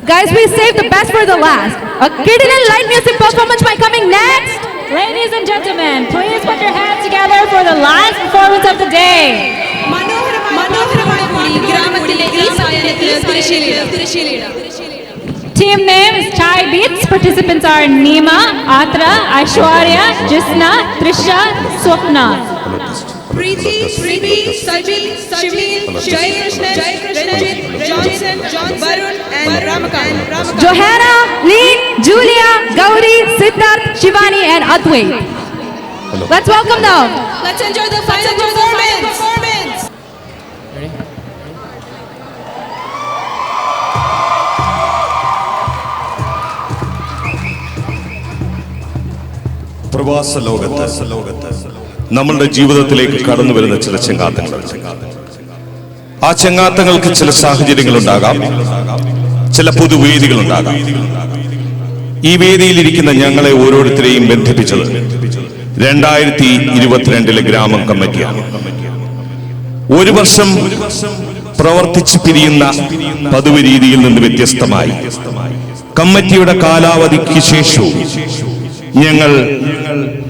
Guys, we saved the best for the last. A kid and light music performance by coming next. Ladies and gentlemen, please put your hands together for the last performance of the day. Team name is Chai Beats. Participants are Neema, Atra, Aishwarya, Jisna, Trisha, Swapna. Preeti, Sajid, Shiveen, Jai Krishna, Ranjit, Johnson, Varun and Ramakant. Johanna, Leen, Julia, Gauri, Siddharth, Shivani and Adwait. Let's welcome them. Let's enjoy the final performance. പ്രവാസ ലോകത്ത് നമ്മളുടെ ജീവിതത്തിലേക്ക് കടന്നു വരുന്ന ചില ചെങ്ങാത്തങ്ങൾ, ആ ചെങ്ങാത്തങ്ങൾക്ക് ചില സാഹചര്യങ്ങളുണ്ടാകാം, ചില പൊതുവേദികളുണ്ടാകാം. ഈ വേദിയിലിരിക്കുന്ന ഞങ്ങളെ ഓരോരുത്തരെയും ബന്ധിപ്പിച്ചത് 2022 ഗ്രാമം കമ്മിറ്റിയാണ്. ഒരു വർഷം പ്രവർത്തിച്ച് പിരിയുന്ന പതിവ് രീതിയിൽ നിന്ന് വ്യത്യസ്തമായി കമ്മിറ്റിയുടെ കാലാവധിക്ക് ശേഷവും ഞങ്ങൾ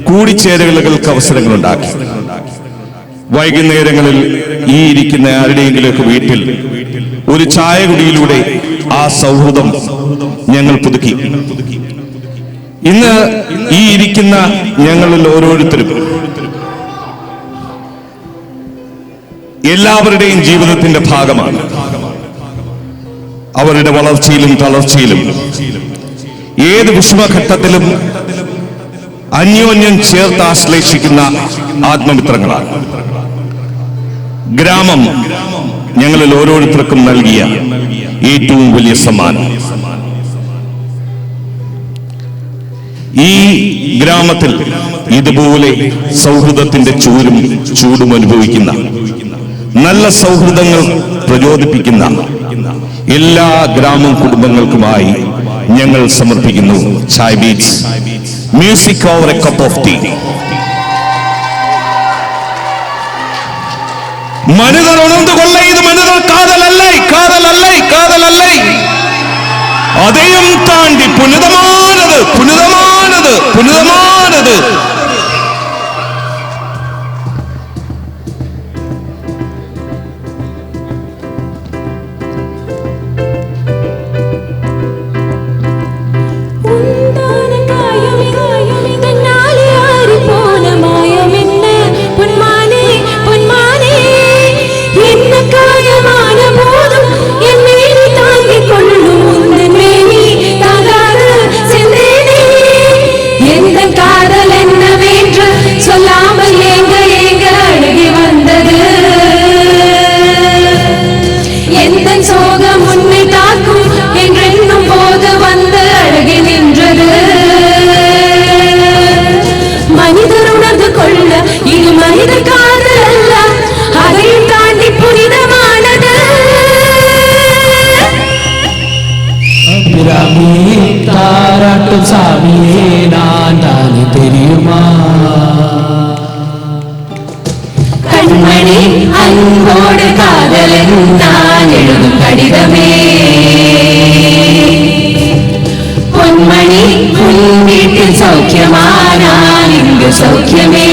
കൂടിച്ചേരലുകൾക്ക് അവസരങ്ങളുണ്ടാക്കി. വൈകുന്നേരങ്ങളിൽ ഈ ഇരിക്കുന്ന ആരുടെയെങ്കിലൊക്കെ വീട്ടിൽ ഒരു ചായ കുടിയിലൂടെ ആ സൗഹൃദം ഞങ്ങൾ പുതുക്കി. ഇന്ന് ഈ ഇരിക്കുന്ന ഞങ്ങളിൽ ഓരോരുത്തരും എല്ലാവരുടെയും ജീവിതത്തിന്റെ ഭാഗമാണ്. അവരുടെ വളർച്ചയിലും തളർച്ചയിലും ഏത് വിഷമഘട്ടത്തിലും അന്യോന്യം ചേർത്ത് ആശ്ലേഷിക്കുന്ന ആത്മമിത്രങ്ങളാണ്. ഗ്രാമം ഞങ്ങളിൽ ഓരോരുത്തർക്കും നൽകിയ ഏറ്റവും വലിയ സമ്മാനം. ഈ ഗ്രാമത്തിൽ ഇതുപോലെ സൗഹൃദത്തിന്റെ ചൂടും അനുഭവിക്കുന്ന, നല്ല സൗഹൃദങ്ങൾ പ്രചോദിപ്പിക്കുന്ന എല്ലാ കുടുംബങ്ങൾക്കുമായി ഞങ്ങൾ സമർപ്പിക്കുന്നു chai beats music over a cup of tea. മനിതർ ഉണർന്നു കൊള്ള, ഇത് മനിതർ കാതലല്ലേ, കാതലല്ലേ, കാതലല്ലേ, അതെയും താണ്ടി പുനിതമാനത്, പുനിതമാനത്, പുനിതമാനത്. தாராட்டும் சாமியே நான் தானே தெரியுமா? கண்மணி அன்போடு காதலன் நான் எழுதும் கடிதமே, பொன்மணி உன் வீட்டில் சௌக்கியமா? நான் இங்கு சௌக்கியமே.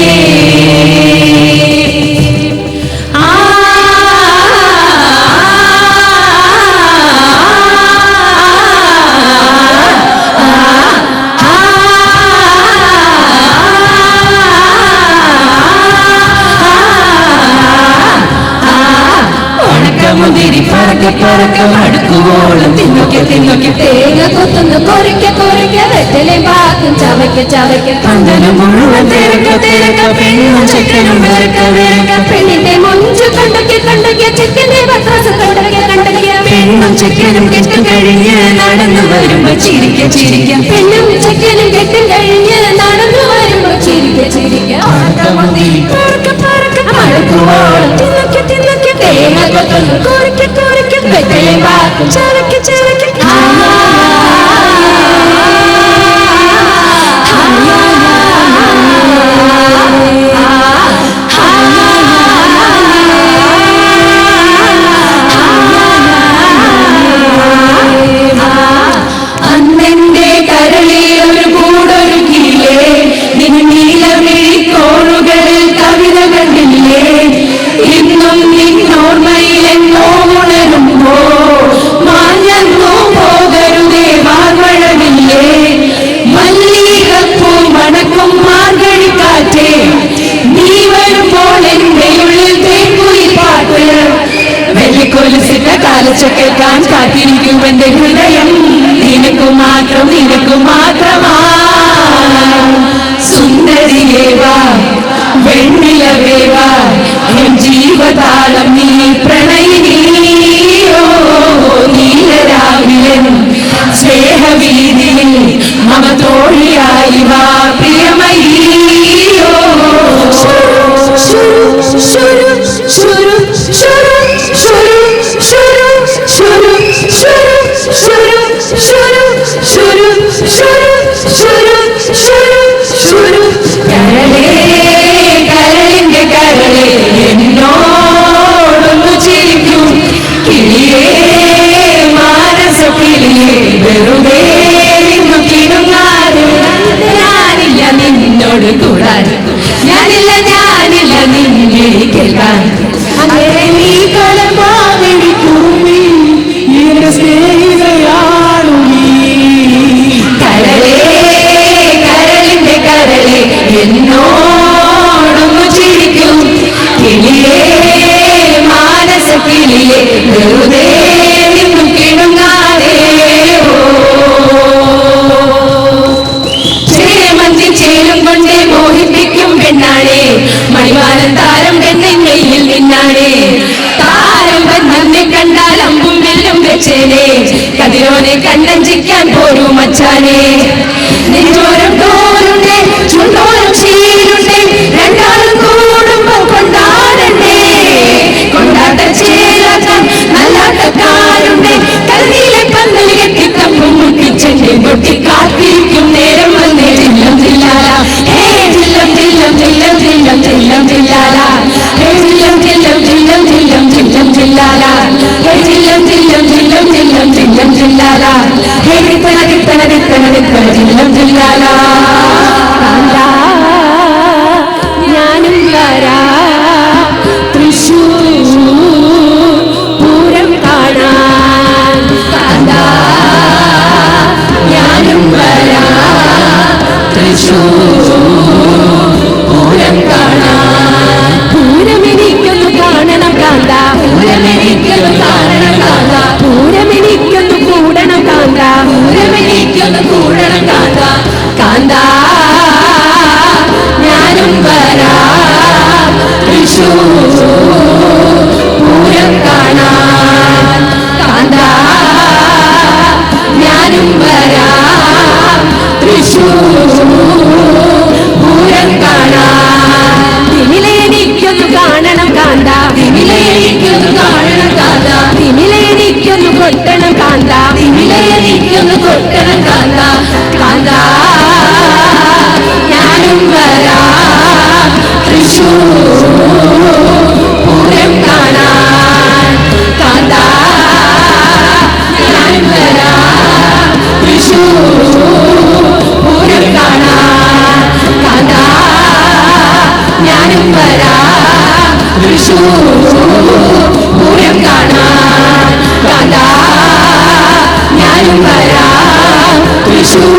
മുന്തിരി പറക്കെ പറക്കെ അടുക്കുവോളം തിന്നൊക്കെ തിന്നൊക്കെ തേങ്ങ കൊത്തുന്നു കൊറിക്ക കൊറിക്ക വെറ്റലെ പാക്കും ചവയ്ക്ക ചവയ്ക്ക പന്തനം മുഴുവൻ തിരക്ക തിരക്ക പെണ്ണും ചെക്കനും വിരക്ക വിരക്ക പെണ്ണിന്റെ മൊഞ്ച് കണ്ടൊക്കെ കണ്ടൊക്കെ ചെക്കന്റെ പത്രാസ് കണ്ടൊക്കെ കണ്ടൊക്കെ പെണ്ണും ചെക്കനും കെട്ടും കഴിഞ്ഞ് നടന്നു വരുമ്പോ ചിരിക്ക ചിരിക്ക പെണ്ണും ചെക്കനും കെട്ടും കഴിഞ്ഞ് നടന്നു വരുമ്പോ ചിരിക്ക ചിരിക്ക മുന്തിരി പറക്കെ പറക്കെ അടുക്കുവോളം തിന്നൊക്കെ തിന്നൊക്കെ തേങ്ങ കൊത്തുന്നു കൊറിക്ക കൊറിക്ക വെറ്റലെ പാക്കും ചവയ്ക്ക ചവയ്ക്ക കൊലുസിട്ട കാലച്ച കേൾക്കാൻ കാത്തിരിക്കും എന്റെ ഹൃദയം നിനക്കു മാത്രം മാത്രമാ സുന്ദരിയേവാ വെണ്ണിലവേവാ എൻ ജീവതാളം നീ പ്രണയിനിയോ നീലരാവിലൻ സ്നേഹവീതിയിൽ മമ തോഴിയായി വാ പ്രിയമയിയോ കരളിന്റെ കരളെ എന്നോടൊന്നു ചിരിക്കും കിളിയേ മാനസ കിളിയേ വെറുതെ നിന്നു കിടുങ്ങാതെ ഞാനില്ല നിന്നോട് കൂടാൻ ഞാനില്ല നിന്നെ കേൾക്കാൻ അങ്ങനെ നീ കളമാവിടിക്കൂമി എന്റെ സ്നേഹിതയാണു നീ കരളിന്റെ കരളെ എന്നോടൊന്നു ചിരിക്കും കിളിയേ മാനസ കിളിയേ വെറുതെ നിന്നു കിടുങ്ങാതെ ചേലും കൊണ്ടേ മോഹിപ്പിക്കും പെണ്ണാണേ മണിവാനം താരം പെണ്ണെങ്ങയിൽ നിന്നാണേ താരം ബന്ധനെ കണ്ടാൽ അമ്പും വില്ലും വെച്ചേനെ കതിരോനെ കണ്ടഞ്ചിക്കാൻ പോരും മച്ചാനെ നെഞ്ചോരം തോരുണ്ടേ ചുണ്ടോരം ശീലുണ്ടേ രണ്ടാളും കൂടുമ്പോ കൊണ്ടാടണ്ടേ കൊണ്ടാട്ട ചേലാട്ടം നല്ലാട്ടക്കാരുണ്ടേ കരുതിയിലെ പന്തൽ കെട്ടി തപ്പും മുട്ടിച്ചെന്നെ പൊട്ടി കാത്തിരിക്കും നേരം വന്നേ ജില്ലം ജില്ലാല ഹേ ജില്ലം ജില്ലം ജില്ലം ജില്ലം ജില്ലം ജില്ലാല ഹേ ജില്ലം ജില്ലം ജില്ലം ജില്ലം ജില്ലം ജില്ലാല ഹേ ജില്ലം ജില്ലം ജില്ലം ജില്ലം ജില്ലം ജില്ലാല ഹേ ദിത്തന ദിത്തന ദിത്തന ദിത്തന ജില്ലം ജില്ലാല ഞാനും വരാ തൃശ്ശൂർ പൂരം കാണാൻ കാന്താ ഞാനും വരാ തൃശ്ശൂർ പൂരം കാണാൻ പൂരമെനിക്കൊന്നു കാണണം കാന്ത പൂരമെനിക്കൊന്നു കാണണം കാന്ത പൂരമെനിക്കൊന്നു കൂടണം കാന്ത പൂരമെനിക്കൊന്നു കൂടണം കാന്ത കാന്ത ഞാനും വരാ തൃശ്ശൂർ പൂരം കാണാൻ കാന്ത ഞാനും വരാ തൃശ്ശൂർ പൂരം കാണാൻ തിമിലയെനിക്കൊന്നു കാണണം കാന്ത തിമിലയെനിക്കൊന്നു കാണണം കാന്ത തിമിലയെനിക്കൊന്നു കൊട്ടണം കാന്ത തിമിലയെനിക്കൊന്നു കൊട്ടണം കാന്ത കാന്ത ഞാനും വരാ തൃശ്ശൂർ പൂരം കാണാൻ കാന്ത ഞാനും വരാ തൃശ്ശൂർ പൂരം കാണാൻ കാന്ത ഞാനും വരാ തൃശ്ശൂർ പൂരം കാണാൻ കാന്ത ഞാനും വരാ തൃശ്ശൂർ